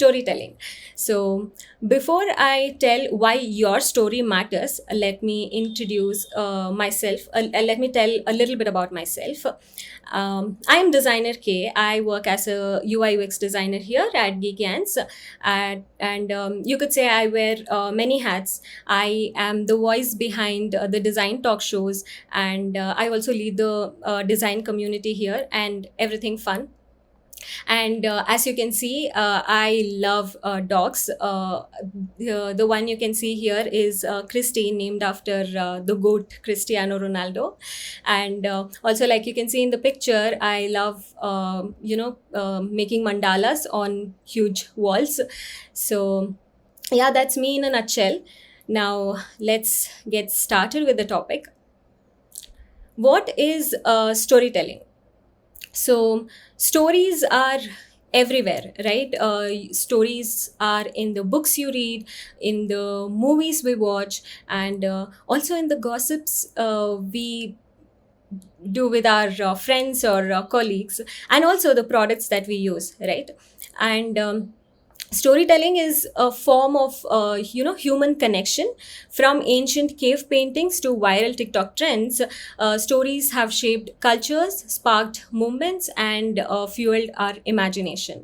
storytelling. So, before I tell why your story matters, let me introduce myself. Let me tell a little bit about myself. I am designer K. I work as a UI UX designer here at Geekans, and you could say I wear many hats. I am the voice behind the design talk shows, and I also lead the design community here and everything fun. And as you can see, I love dogs. The one you can see here is Christy, named after the goat Cristiano Ronaldo. And also, like you can see in the picture, I love making mandalas on huge walls. So yeah, that's me in a nutshell. Now let's get started with the topic. What is storytelling? So stories are everywhere, right? Stories are in the books you read, in the movies we watch, and also in the gossips we do with our friends or colleagues, and also the products that we use, right? And storytelling is a form of human connection. From ancient cave paintings to viral TikTok trends, stories have shaped cultures, sparked movements, and fueled our imagination.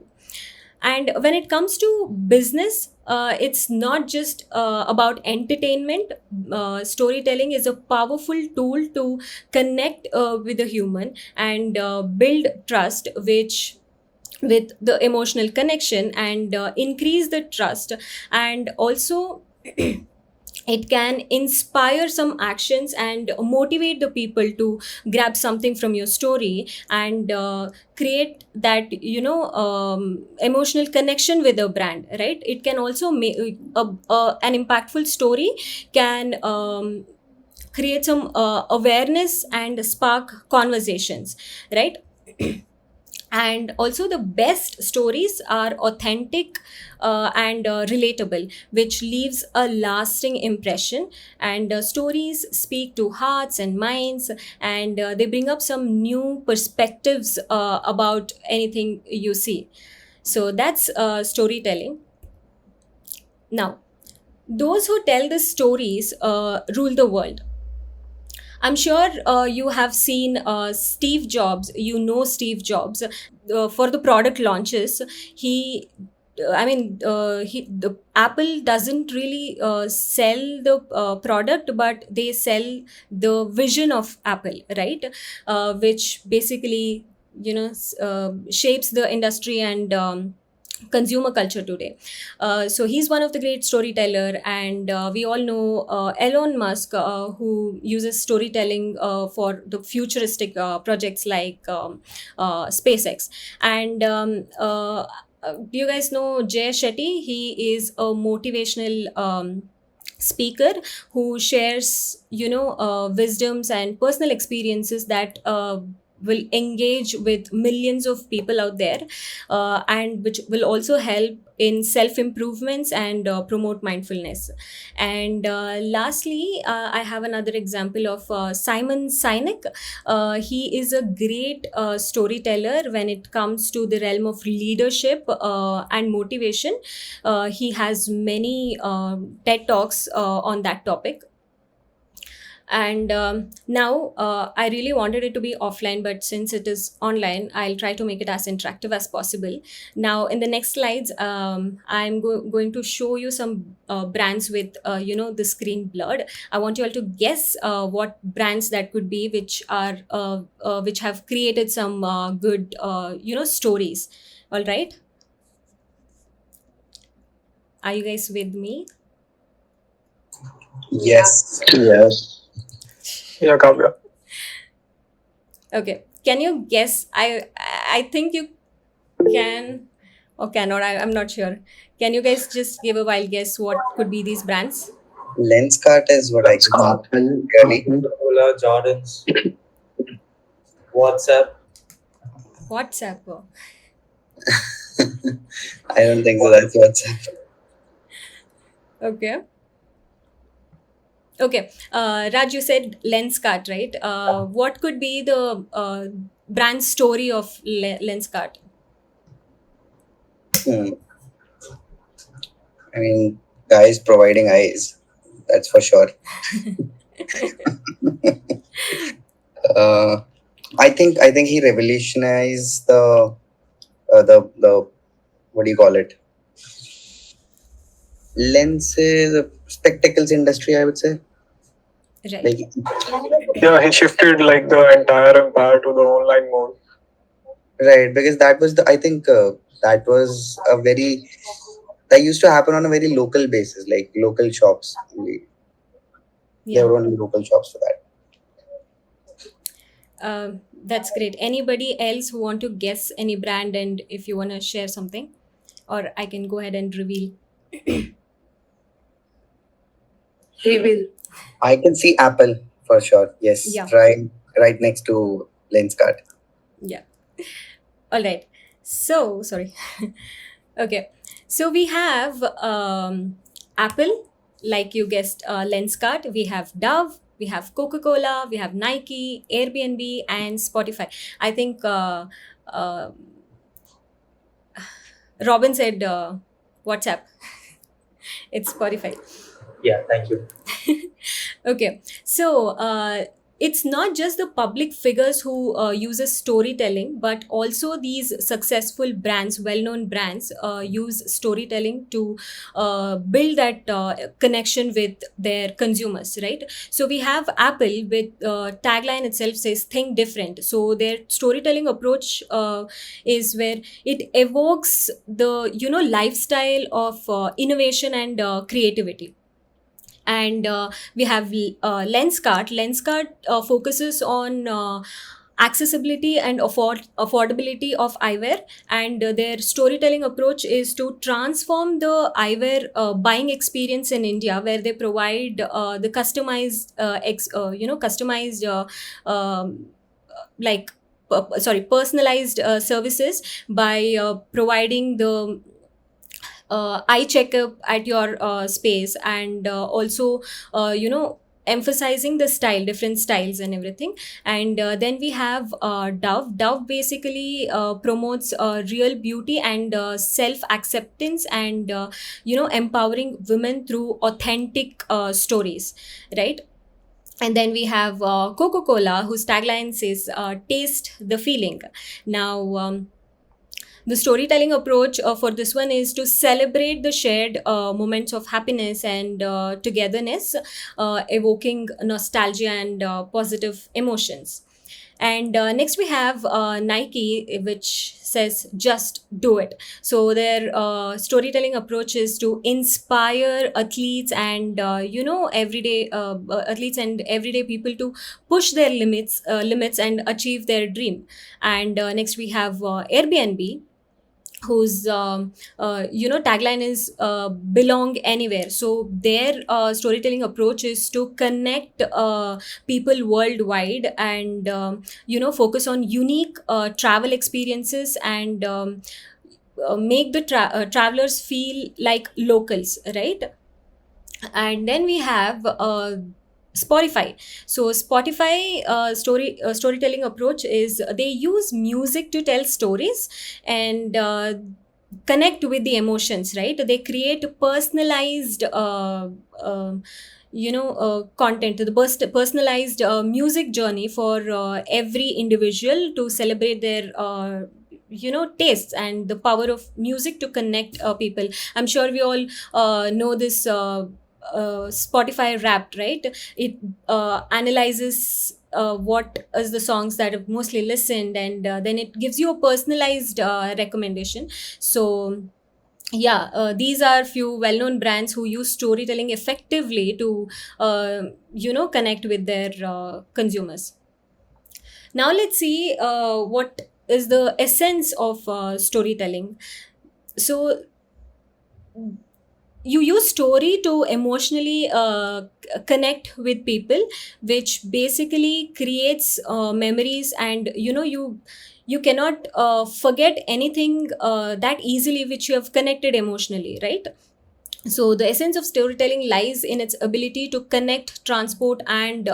And when it comes to business, it's not just about entertainment. Storytelling is a powerful tool to connect with the human and build trust, which with the emotional connection and increase the trust, and also it can inspire some actions and motivate the people to grab something from your story and create that emotional connection with the brand, right? It can also make an impactful story can create some awareness and spark conversations, right? And also the best stories are authentic and relatable, which leaves a lasting impression. And stories speak to hearts and minds, and they bring up some new perspectives about anything you see. So that's storytelling. Now, those who tell the stories rule the world. I'm sure you have seen Steve Jobs. You know Steve Jobs. For the product launches, he, the Apple doesn't really sell the product, but they sell the vision of Apple, right? Which basically, shapes the industry and consumer culture today. So he's one of the great storyteller, and we all know Elon Musk, who uses storytelling for the futuristic projects like SpaceX. And do you guys know Jay Shetty? He is a motivational speaker who shares wisdoms and personal experiences that will engage with millions of people out there, and which will also help in self improvements and promote mindfulness. And lastly, I have another example of Simon Sinek. He is a great storyteller when it comes to the realm of leadership and motivation. He has many TED Talks on that topic. And now I really wanted it to be offline, but since it is online, I'll try to make it as interactive as possible. Now in the next slides, I'm going to show you some brands with the screen blurred. I want you all to guess what brands that could be, which are which have created some good stories. All right, are you guys with me? Yes. Yes. Yeah, Kavya. Okay, can you guess? I think you can or cannot. I'm not sure. Can you guys just give a wild guess what could be these brands? Lenskart is what I can Sparkle. really. Coca-Cola, Jordans, WhatsApp. WhatsApp. I don't think so. That's WhatsApp. Okay. Okay. Raj, you said Lenskart, right? What could be the brand story of Lenskart? Hmm. I mean, guys providing eyes, that's for sure. uh, I think he revolutionized the what do you call it, lenses, spectacles industry, I would say. Right. Like, yeah, he shifted like the entire empire to the online mode. Right, because that was the I think that was a very that used to happen on a very local basis, like local shops. Yeah. There were only local shops for that. That's great. Anybody else who want to guess any brand, and if you want to share something, or I can go ahead and reveal. He will. I can see Apple for sure. Yes, Yeah. right next to Lenskart. Yeah. All right. So sorry. Okay. So we have Apple, like you guessed, Lenskart. We have Dove. We have Coca Cola. We have Nike, Airbnb, and Spotify. I think Robin said WhatsApp. It's Spotify. Yeah, thank you. Okay, so it's not just the public figures who uses storytelling, but also these successful brands, well-known brands, use storytelling to build that connection with their consumers, right? So we have Apple with tagline itself says "Think different." So their storytelling approach is where it evokes the lifestyle of innovation and creativity. And we have Lenskart. Lenskart focuses on accessibility and affordability of eyewear, and their storytelling approach is to transform the eyewear buying experience in India, where they provide the customized customized like personalized services by providing the eye checkup at your space, and also emphasizing the style, different styles and everything. And then we have Dove basically promotes real beauty and self acceptance, and empowering women through authentic stories, right? And then we have Coca Cola, whose tagline says taste the feeling. Now the storytelling approach for this one is to celebrate the shared moments of happiness and togetherness, evoking nostalgia and positive emotions. And next we have Nike, which says just do it. So their storytelling approach is to inspire athletes and everyday athletes and everyday people to push their limits and achieve their dream. And next we have Airbnb, whose tagline is belong anywhere. So their storytelling approach is to connect people worldwide, and focus on unique travel experiences, and make the travelers feel like locals, right? And then we have Spotify. So Spotify storytelling approach is they use music to tell stories and connect with the emotions, right? They create personalized content, the personalized music journey for every individual to celebrate their tastes and the power of music to connect people. I'm sure we all know this Spotify Wrapped, right? It analyzes what is the songs that have mostly listened, and then it gives you a personalized recommendation. So yeah, these are few well-known brands who use storytelling effectively to connect with their consumers. Now let's see what is the essence of storytelling. So you use story to emotionally connect with people, which basically creates memories, and you cannot forget anything that easily which you have connected emotionally, right? So the essence of storytelling lies in its ability to connect, transport, and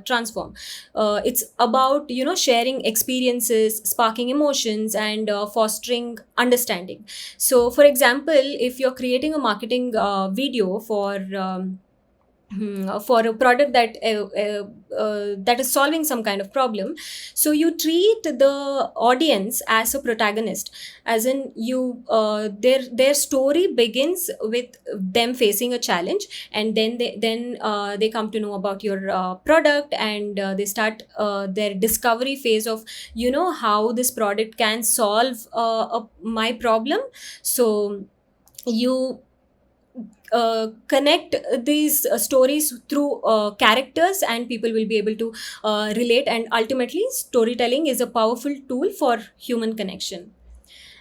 transform. It's about, sharing experiences, sparking emotions, and fostering understanding. So for example, if you're creating a marketing video for a product that is solving some kind of problem, so you treat the audience as a protagonist, as in their story begins with them facing a challenge, and then they come to know about your product, and they start their discovery phase of, how this product can solve my problem. So you connect these stories through characters, and people will be able to relate, and ultimately storytelling is a powerful tool for human connection.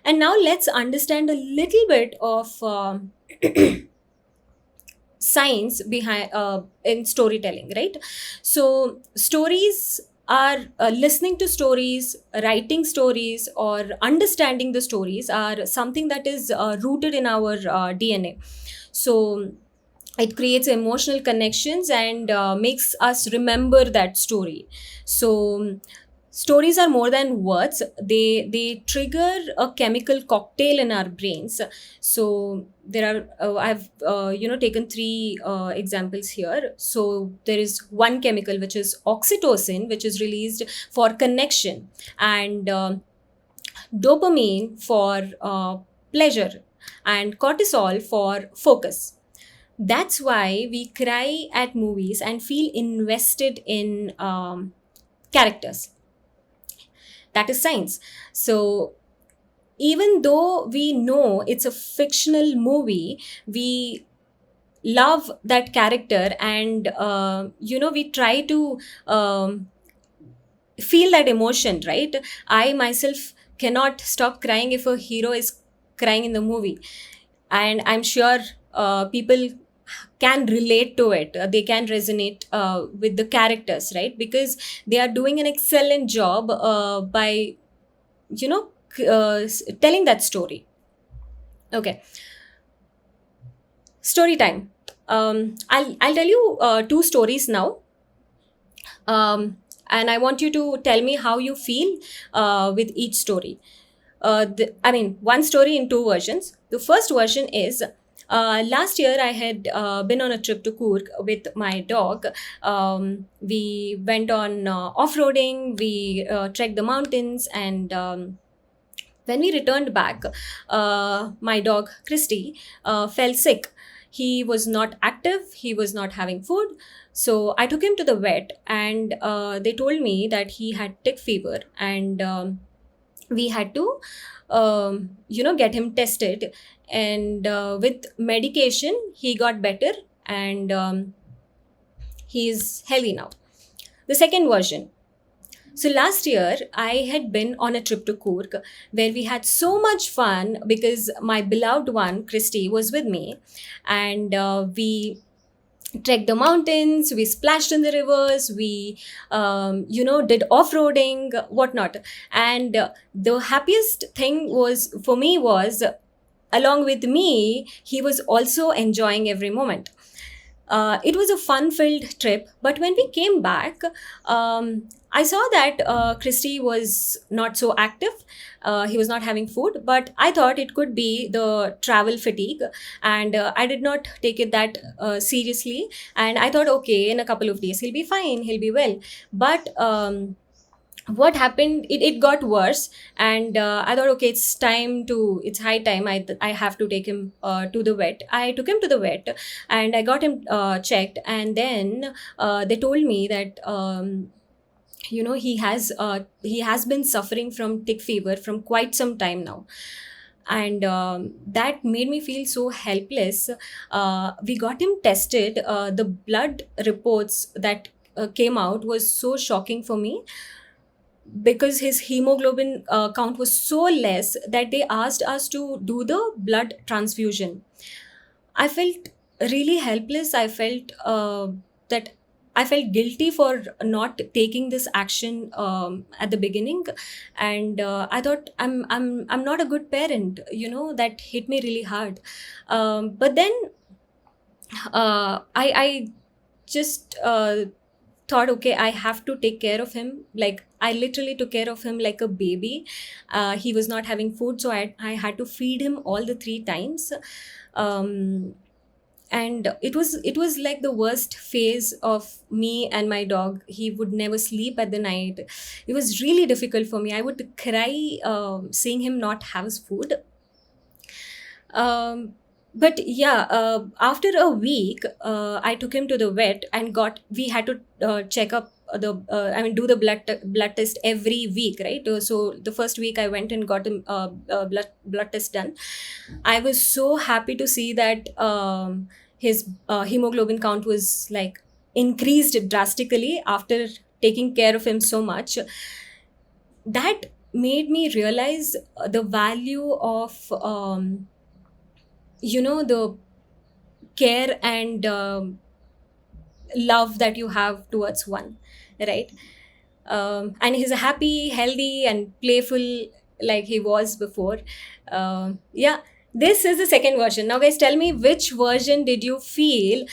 And now let's understand a little bit of science behind in storytelling, right? So stories are listening to stories, writing stories, or understanding the stories are something that is rooted in our DNA. So it creates emotional connections and makes us remember that story. So stories are more than words. They trigger a chemical cocktail in our brains. So there are I've taken three examples here. So there is one chemical, which is oxytocin, which is released for connection, and dopamine for pleasure, and cortisol for focus. That's why we cry at movies and feel invested in characters. That is science. So even though we know it's a fictional movie, we love that character, and we try to feel that emotion, right? I myself cannot stop crying if a hero is crying in the movie, and I'm sure people can relate to it. They can resonate with the characters, right? Because they are doing an excellent job by telling that story. Okay, story time. I'll tell you two stories now, and I want you to tell me how you feel with each story. One story in two versions. The first version is, last year I had been on a trip to Coorg with my dog. We went on off-roading, we trekked the mountains, and when we returned back, my dog Christy fell sick. He was not active, he was not having food. So I took him to the vet, and they told me that he had tick fever, and we had to get him tested, and with medication he got better, and he is healthy now. The second version. So last year I had been on a trip to Coorg, where we had so much fun because my beloved one Christy was with me, and we trekked the mountains, we splashed in the rivers, we did off-roading, whatnot. And the happiest thing was for me was, along with me, he was also enjoying every moment. It was a fun filled trip, but when we came back, I saw that Christy was not so active. He was not having food, but I thought it could be the travel fatigue, and I did not take it that seriously. And I thought, okay, in a couple of days he'll be fine, he'll be well. But what happened, it got worse, and I thought, okay, it's high time, I have to take him to the vet. I took him to the vet, and I got him checked, and then they told me that he has been suffering from tick fever from quite some time now. And that made me feel so helpless. We got him tested. The blood reports that came out was so shocking for me, because his hemoglobin count was so less that they asked us to do the blood transfusion. I felt really helpless. That I felt guilty for not taking this action at the beginning, and I thought I'm not a good parent. That hit me really hard. But then I just thought, okay, I have to take care of him. Like, I literally took care of him like a baby. He was not having food, so I had to feed him all the three times. Um, and it was like the worst phase of me and my dog. He would never sleep at the night. It was really difficult for me. I would cry seeing him not have his food. Um, but yeah, after a week, I took him to the vet and got we had to check up the I mean, do the blood test every week, right? So the first week I went and got a blood test done. I was so happy to see that his hemoglobin count was like increased drastically after taking care of him so much. That made me realize the value of the care and love that you have towards one, right? And he's a happy, healthy, and playful like he was before. Yeah, this is the second version. Now, guys, tell me, which version did you feel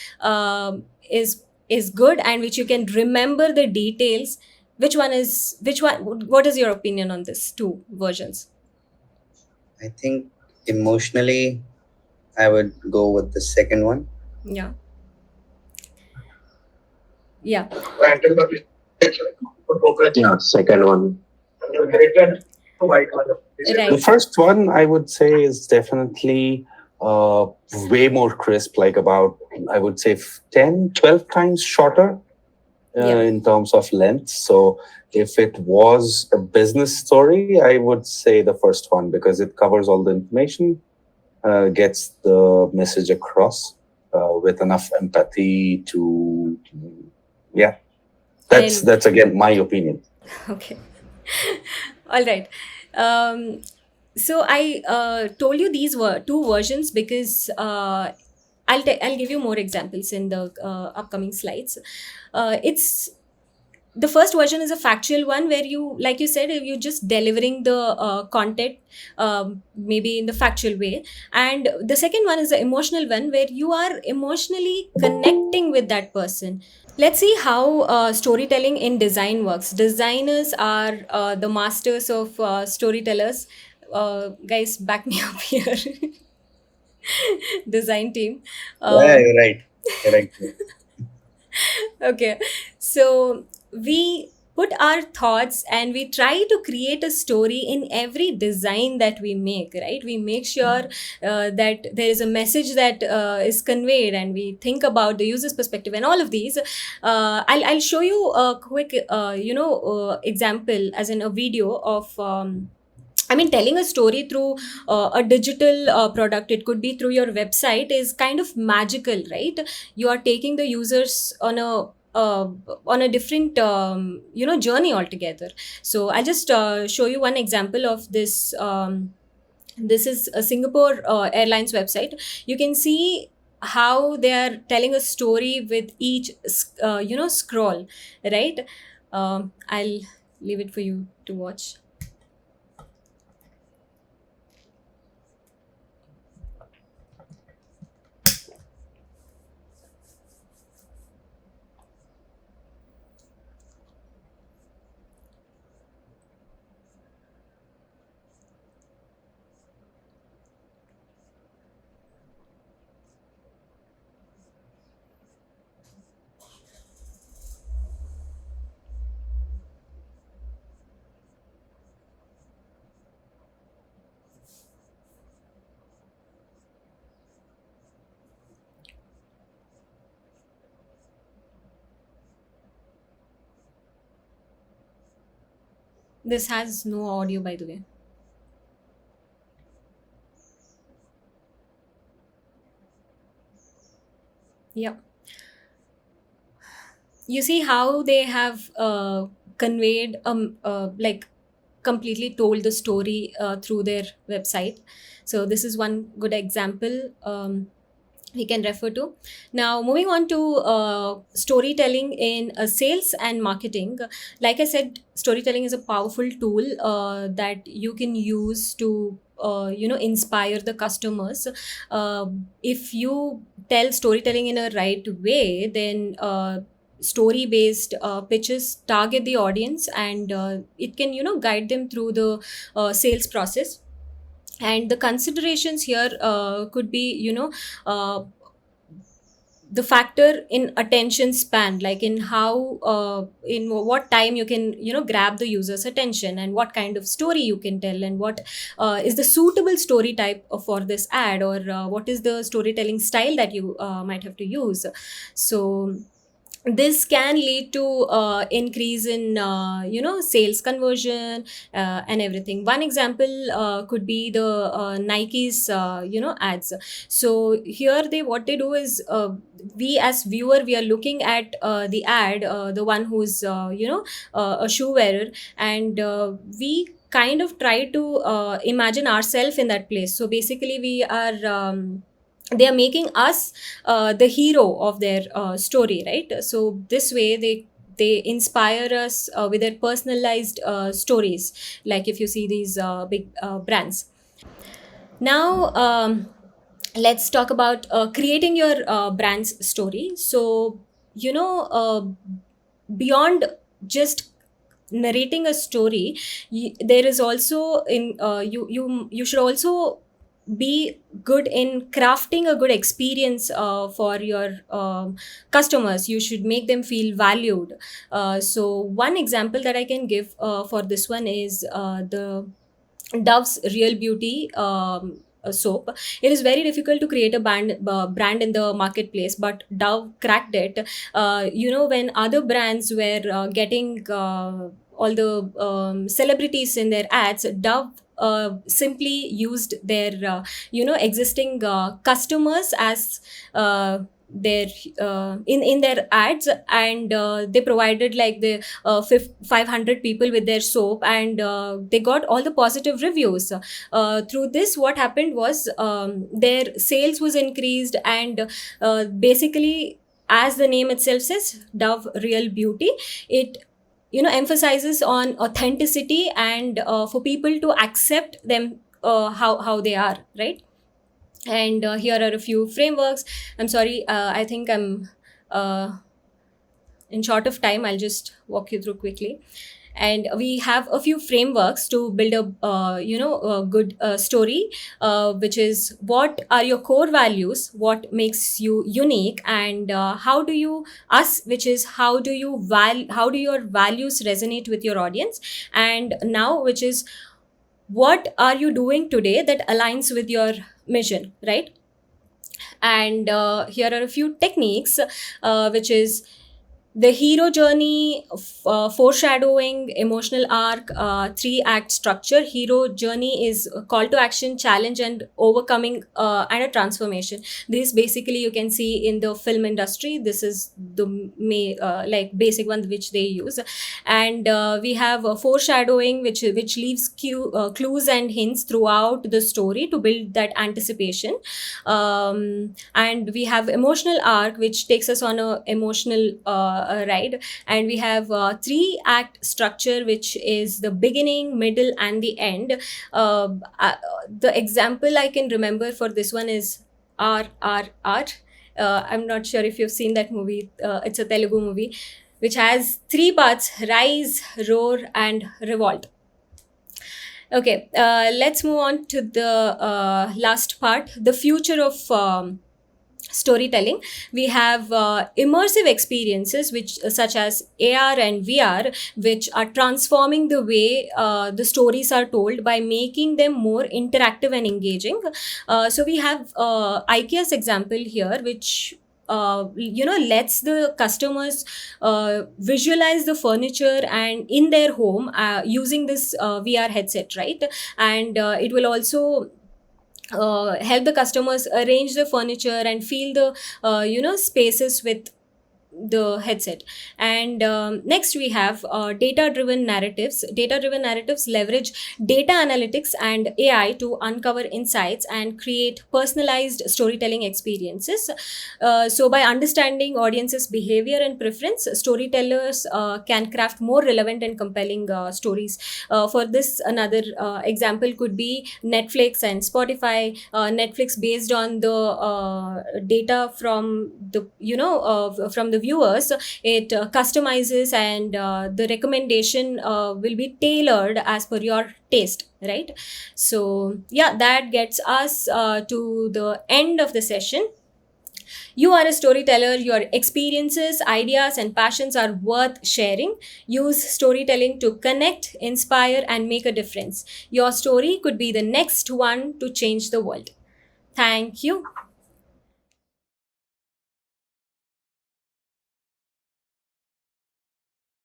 is good and which you can remember the details? Which one? What is your opinion on this two versions? I think emotionally, I would go with the second one. Yeah, yeah, Yeah, second one. The right. first one I would say is definitely uh, way more crisp, like about, I would say 10, 12 times shorter Yeah. in terms of length. So if it was a business story, I would say the first one because it covers all the information, gets the message across with enough empathy to, yeah. That's And that's again my opinion. okay. All right. Um, so I told you these were two versions because I'll give you more examples in the upcoming slides. It's The first version is a factual one where you, like you said, you're just delivering the content, maybe in the factual way. And the second one is the emotional one where you are emotionally connecting with that person. Let's see how storytelling in design works. Designers are the masters of storytellers. Guys, back me up here. Design team. Yeah, Um, you're right. You're right. okay, so we put our thoughts and we try to create a story in every design that we make, right? We make sure that there is a message that is conveyed, and we think about the user's perspective and all of these. I'll show you a quick example, as in a video of I mean, telling a story through a digital product, it could be through your website, is kind of magical, right? You are taking the users on a different journey altogether. So I'll just show you one example of this. This is a Singapore Airlines website. You can see how they are telling a story with each scroll, right? I'll leave it for you to watch. This has no audio, by the way. Yeah. You see how they have conveyed, like, completely told the story through their website. So this is one good example we can refer to. Now, moving on to storytelling in sales and marketing. Like I said, storytelling is a powerful tool that you can use to inspire the customers. uh, if you tell storytelling in a right way, then story based pitches target the audience, and it can guide them through the sales process. And the considerations here could be, uh, the factor in attention span, like in how in what time you can grab the user's attention, and what kind of story you can tell, and what is the suitable story type for this ad, or what is the storytelling style that you might have to use. So this can lead to increase in sales conversion and everything. One example could be the Nike's ads. So here they what they do is, we as viewer, we are looking at the ad, the one who's a shoe wearer, and we kind of try to imagine ourselves in that place. So basically we are they are making us the hero of their story, right? So this way they inspire us with their personalized stories, like if you see these big brands. Now let's talk about creating your brand's story. So beyond just narrating a story, there is also in you should also be good in crafting a good experience for your customers. You should make them feel valued. So one example that I can give for this one is the Dove's Real Beauty soap. It is very difficult to create a brand in the marketplace, but Dove cracked it. When other brands were getting all the celebrities in their ads, Dove simply used their existing customers as their in their ads, and they provided like the 500 people with their soap, and they got all the positive reviews. Through this, what happened was, their sales was increased, and basically, as the name itself says, Dove Real Beauty, it emphasizes on authenticity, and for people to accept them how they are, right? And here are a few frameworks. I'm sorry, I think I'm uh, in short of time. I'll just walk you through quickly. And we have a few frameworks to build a good story, which is, what are your core values, what makes you unique, and how do you us which is how do your values resonate with your audience, and now, which is, what are you doing today that aligns with your mission, right? And here are a few techniques, which is the hero journey, foreshadowing, emotional arc, 3-act structure. Hero journey is a call to action, challenge, and overcoming, and a transformation. This basically you can see in the film industry. This is the like basic one which they use. And we have foreshadowing, which leaves clues and hints throughout the story to build that anticipation. And we have emotional arc, which takes us on a emotional ride. And we have 3-act structure, which is the beginning, middle, and the end. The example I can remember for this one is RRR. I'm not sure if you've seen that movie. It's a Telugu movie which has 3 parts: rise, roar, and revolt. Okay, let's move on to the last part, the future of storytelling. We have immersive experiences, which such as AR and VR, which are transforming the way the stories are told by making them more interactive and engaging. So we have IKEA's example here, which lets the customers visualize the furniture and in their home using this VR headset, right? And it will also help the customers arrange the furniture and feel the spaces with the headset. And next we have data driven narratives. Data driven narratives leverage data analytics and AI to uncover insights and create personalized storytelling experiences. So by understanding audiences behavior and preference, storytellers can craft more relevant and compelling stories. For this, another example could be Netflix and Spotify. Netflix, based on the data from the from the viewers, it customizes, and the recommendation will be tailored as per your taste, right? So yeah, that gets us to the end of the session. You are a storyteller. Your experiences, ideas, and passions are worth sharing. Use storytelling to connect, inspire, and make a difference. Your story could be the next one to change the world. Thank you.